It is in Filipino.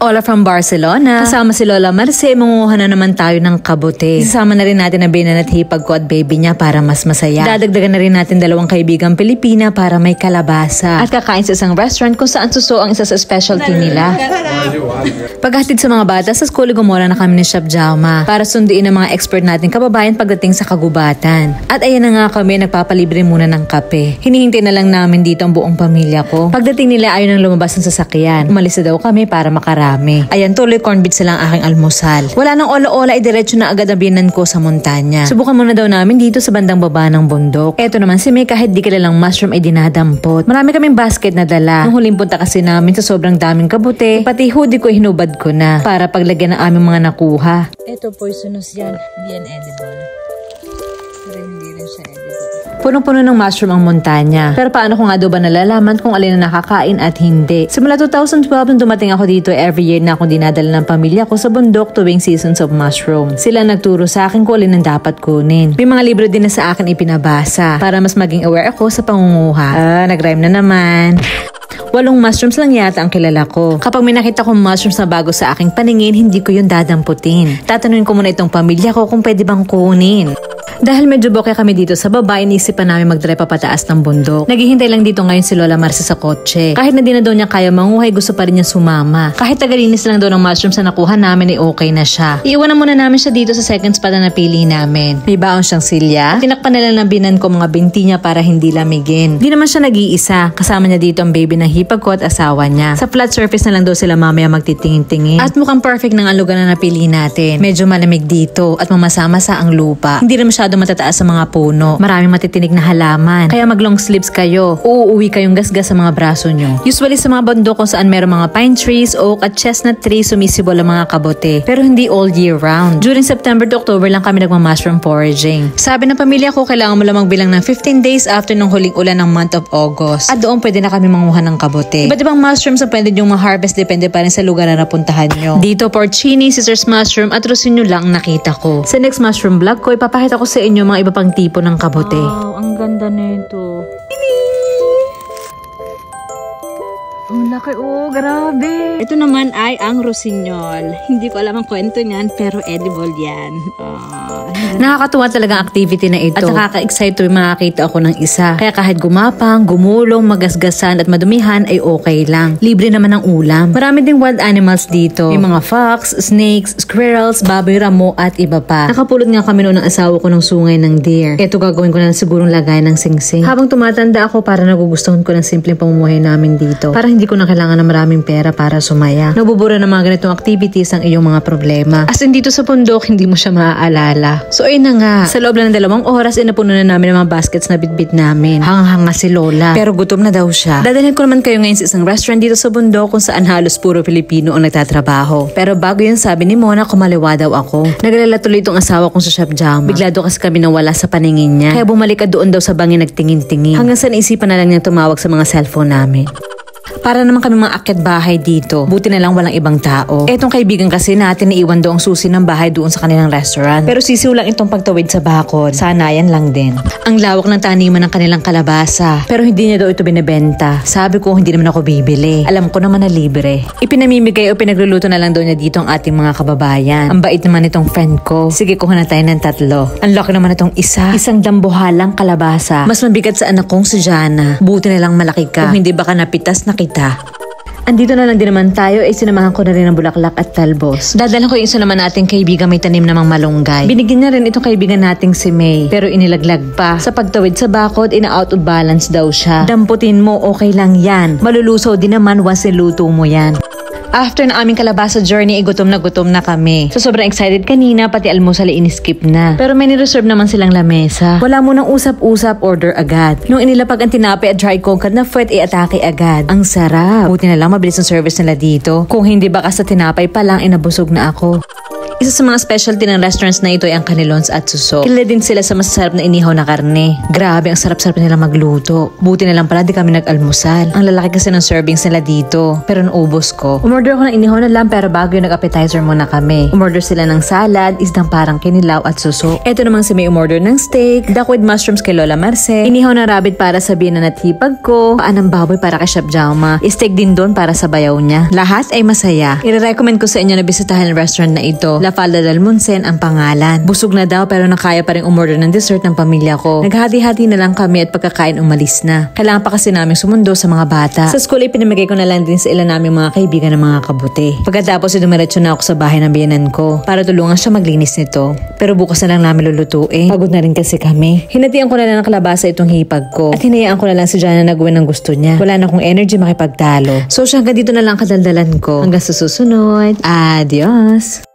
Ola from Barcelona. Kasama si Lola Marce, mangunguha na naman tayo ng kabote. Isasama na rin natin ang binan at hipag ko at baby niya para mas masaya. Dadagdagan na rin natin dalawang kaibigang Pilipina para may kalabasa. At kakain sa isang restaurant kung saan suso ang isa sa specialty nila. Paghatid sa mga bata sa school, gumora na kami ni Chef Jauma para sunduin ang mga expert natin kababayan pagdating sa kagubatan. At ayan na nga kami, nagpapalibre muna ng kape. Hinihintay na lang namin dito ang buong pamilya ko. Pagdating nila ayaw nang lumabas ng sasakyan. Umalis na daw kami para makarami. Ayan, tuloy corned beef lang aking almusal. Wala nang ola-ola, diretso na agad ang binan ko sa montanya. Subukan muna daw namin dito sa bandang baba ng bundok. Eto naman si May, kahit di kilalang mushroom ay dinadampot. Marami kaming basket na dala. Nung huling punta kasi namin sa sobrang daming kabute, pati hoodie ko hinubad ko na para paglagyan ng aming mga nakuha. Eto, poisonous yan. Di yan edible. Pero hindi rin siya edible. Punong-puno ng mushroom ang montanya. Pero paano ko nga daw ba nalalaman kung alin na nakakain at hindi? Simula 2012 nung dumating ako dito, every year na akong dinadala ng pamilya ko sa bundok tuwing seasons of mushroom. Sila nagturo sa akin kung alin ang dapat kunin. May mga libro din na sa akin ipinabasa para mas maging aware ako sa pangunguha. Nag-rhyme na naman. 8 mushrooms lang yata ang kilala ko. Kapag may nakita kong mushrooms na bago sa aking paningin, hindi ko yun dadamputin. Tatanungin ko muna itong pamilya ko kung pwede bang kunin. Dahil medyo bokeh kami dito sa baba, iniisipan namin mag-drive papataas ng bundok. Naghihintay lang dito ngayon si Lola Marce sa kotse. Kahit na di na daw niya kaya manguhay, gusto pa rin niya sumama. Kahit tagalinis lang daw ng mushrooms na nakuha namin ay okay na siya. Iiwanan muna namin siya dito sa second spot na napili namin. May baon siyang silya. Tinakpan na lang ng binan ko mga binti niya para hindi lamigin. Di naman siya nag-iisa. Kasama niya dito ang baby ng hipag ko at asawa niya. Sa flat surface na lang daw sila mamaya magtitingin-tingin. At mukhang perfect ng ang lugar na napili natin. Medyo malamig dito at mamasa-masa ang lupa. Hindi rin masyado matataas sa mga puno. Maraming matitinig na halaman. Kaya mag long sleeves kayo. Uuwi kayong gasgas sa mga braso nyo. Usually sa mga bundok kung saan meron mga pine trees, oak at chestnut trees, sumisibol ang mga kabote. Pero hindi all year round. During September to October lang kami nagma-mushroom foraging. Sabi ng pamilya ko, kailangan mo lamang bilang ng 15 days after nung huling ulan ng month of August. At doon pwede na kami manguha ng kabote. Iba't ibang mushrooms ang pwede yung ma-harvest, depende pa rin sa lugar na napuntahan nyo. Dito, porcini, scissors mushroom at rosinyo lang nakita ko. Sa next mushroom vlog ko, ipapakita ko sa inyo mga iba pang tipo ng kabote. Wow, ang ganda nito. Ang laki, oh, grabe. Ito naman ay ang rosinyol. Hindi ko alam ang kwento niyan, pero edible yan. Nakakatuwa talaga ang activity na ito. At nakaka-excite tuwing makakita ako ng isa. Kaya kahit gumapang, gumulong, magasgasan at madumihan ay okay lang. Libre naman ang ulam. Marami ding wild animals dito. May mga fox, snakes, squirrels, baboy ramo at iba pa. Nakapulot nga kami noon ng asawa ko ng sungay ng deer. Ito gagawin ko na sigurong lagay ng singsing. Habang tumatanda ako, para nagugustuhan ko ng simpleng pamumuhay namin dito. Para hindi ko na kailangan ng maraming pera para sumaya. Nabubura ng mga ganitong activities ang iyong mga problema. As in dito sa bundok, hindi mo siya maaalala. So ayun na nga. Sa loob lang ng 2 oras, napuno na namin ang mga baskets na bitbit namin. Hanga-hanga si Lola. Pero gutom na daw siya. Dadalhin ko naman kayo ngayon sa isang restaurant dito sa bundok kung saan halos puro Pilipino ang nagtatrabaho. Pero bago yun, sabi ni Mona, kumaliwa daw ako. Nagalala tuloy itong asawa kong sa Chef Jauma. Bigla daw kasi kami nawala sa paningin niya. Kaya bumalik ka doon daw sa bangin nagtingin-tingin. Hanggang sa naisipan na lang niya tumawag sa mga cellphone namin. Para naman kami mga akyat bahay dito. Buti na lang walang ibang tao. Etong kaibigan kasi natin naiwan daw ang susi ng bahay doon sa kanilang restaurant. Pero sisiw lang itong pagtawid sa bakod. Sana yan lang din. Ang lawak ng taniman ng kanilang kalabasa. Pero hindi niya daw ito binebenta. Sabi ko hindi naman ako bibili. Alam ko naman na libre. Ipinamimigay o pinagluluto na lang daw niya dito ang ating mga kababayan. Ang bait naman itong friend ko. Sige, kuha na tayo ng 3. Ang laki naman itong isa. Isang dambuhalang kalabasa. Mas mabigat sa anak kong si Jana. Buti na lang malaki ka. Kung hindi baka napitas na kita. Andito na lang din naman tayo, sinamahan ko na rin ng bulaklak at talbos. Dadalhan ko yung isa naman nating kaibigan may tanim namang malunggay. Binigyan niya rin itong kaibigan nating si May. Pero inilaglag pa. Sa pagtawid sa bakod, ina-out of balance daw siya. Damputin mo, okay lang yan. Malulusaw din naman once niluto mo yan. After na aming kalabasa journey, gutom na kami. So sobrang excited kanina, pati almusal ay in-skip na. Pero may nireserve naman silang lamesa. Wala mo nang usap-usap, order agad. Nung inilapag ang tinapay at dry coconut na fuet, atake agad. Ang sarap. Buti na lang mabilis ang service nila dito. Kung hindi baka sa tinapay pa lang, inabusog na ako. Isa sa mga specialty ng restaurants na ito ay ang kanilons at suso. Kilala din sila sa masasarap na inihaw na karne. Grabe, ang sarap-sarap nila magluto. Buti na lang pala di kami nag-almusal. Ang lalaki kasi ng servings nila dito. Pero naubos ko. Umorder ako ng inihaw na lang pero bago yung nag-appetizer muna kami. Umorder sila ng salad, isdang parang kinilaw at suso. Ito namang si may umorder ng steak, duck with mushrooms kay Lola Marce, inihaw na rabbit para sa binanat hipag ko, paan ng baboy para kay Chef Jaume, steak din doon para sa bayaw niya. Lahat ay masaya. I-recommend ko sa inyo na bisitahin ang restaurant na ito. La Falda del Monsen ang pangalan. Busog na daw pero nakaya pa rin umorder ng dessert ng pamilya ko. Naghati-hati na lang kami at pagkakain umalis na. Kailangan pa kasi namin sumundo sa mga bata. Sa school ay pinamigay ko na lang din sa ilan naming mga kaibigan ng mga kabuti. Pagkatapos ay dumiretso na ako sa bahay ng biyanan ko para tulungan siya maglinis nito. Pero bukas na lang namin lulutuin. Pagod na rin kasi kami. Hinatian ko na lang ng kalabasa itong hipag ko. At hinayaan ko na lang si Jana na gawin ang gusto niya. Wala na akong energy makipagtalo. So hanggang dito na lang kadaldalan ko. Hanggang sa susunod. Adios!